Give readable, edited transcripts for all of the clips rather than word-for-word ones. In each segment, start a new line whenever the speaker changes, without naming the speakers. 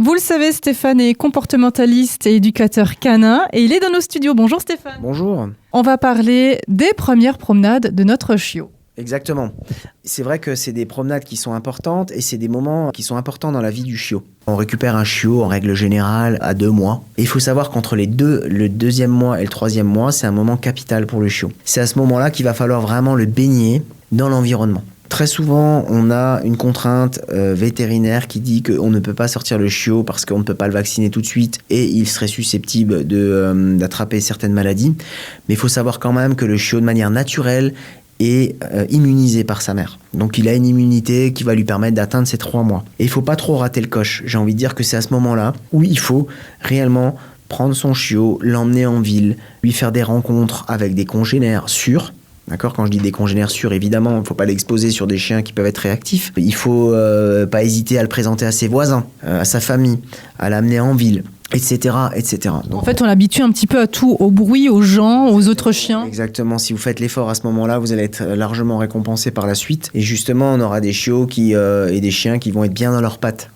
Vous le savez, Stéphane est comportementaliste et éducateur canin et il est dans nos studios. Bonjour Stéphane.
Bonjour.
On va parler des premières promenades de notre chiot.
Exactement. C'est vrai que c'est des promenades qui sont importantes et c'est des moments qui sont importants dans la vie du chiot. On récupère un chiot en règle générale à 2 mois. Et il faut savoir qu'entre le 2e mois et le 3e mois, c'est un moment capital pour le chiot. C'est à ce moment-là qu'il va falloir vraiment le baigner dans l'environnement. Très souvent, on a une contrainte vétérinaire qui dit qu'on ne peut pas sortir le chiot parce qu'on ne peut pas le vacciner tout de suite et il serait susceptible d'attraper certaines maladies. Mais il faut savoir quand même que le chiot, de manière naturelle, est immunisé par sa mère. Donc il a une immunité qui va lui permettre d'atteindre ses 3 mois. Et il ne faut pas trop rater le coche. J'ai envie de dire que c'est à ce moment-là où il faut réellement prendre son chiot, l'emmener en ville, lui faire des rencontres avec des congénères sûrs. D'accord, quand je dis des congénères sûrs, évidemment, il ne faut pas l'exposer sur des chiens qui peuvent être réactifs. Il ne faut pas hésiter à le présenter à ses voisins, à sa famille, à l'amener en ville, etc., etc. Donc,
en fait, on l'habitue un petit peu à tout, au bruit, aux gens, aux autres chiens.
Exactement. Si vous faites l'effort à ce moment-là, vous allez être largement récompensé par la suite. Et justement, on aura des chiots et des chiens qui vont être bien dans leurs pattes.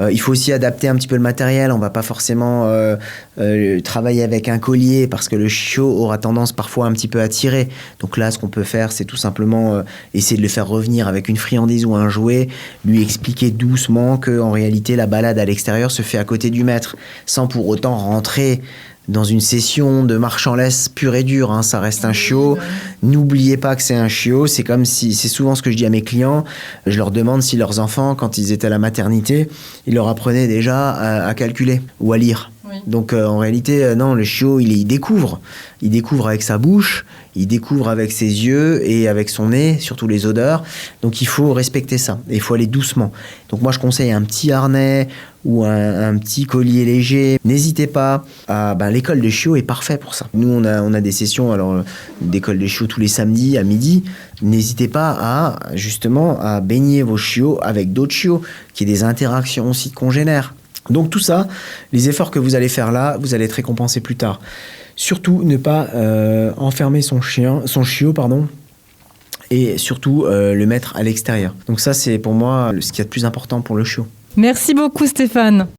Il faut aussi adapter un petit peu le matériel. On ne va pas forcément travailler avec un collier parce que le chiot aura tendance parfois un petit peu à tirer. Donc là, ce qu'on peut faire, c'est tout simplement essayer de le faire revenir avec une friandise ou un jouet, lui expliquer doucement qu'en réalité, la balade à l'extérieur se fait à côté du maître, sans pour autant rentrer dans une session de marche en laisse pure et dure. Ça reste un chiot. N'oubliez pas que c'est un chiot. C'est comme si, c'est souvent ce que je dis à mes clients. Je leur demande si leurs enfants, quand ils étaient à la maternité, ils leur apprenaient déjà à calculer ou à lire. Oui. Donc en réalité, non, le chiot, il découvre. Il découvre avec sa bouche, il découvre avec ses yeux et avec son nez, surtout les odeurs. Donc il faut respecter ça. Et il faut aller doucement. Donc moi, je conseille un petit harnais ou un petit collier léger. N'hésitez pas à... l'école de chiot est parfait pour ça. Nous, on a des sessions d'école de chiot tous les samedis à midi. N'hésitez pas justement à baigner vos chiots avec d'autres chiots, qu'il y ait des interactions aussi de congénères. Donc tout ça, les efforts que vous allez faire là, vous allez être récompensé plus tard. Surtout, ne pas enfermer son chiot, et surtout le mettre à l'extérieur. Donc ça, c'est pour moi ce qu'il y a de plus important pour le chiot.
Merci beaucoup Stéphane.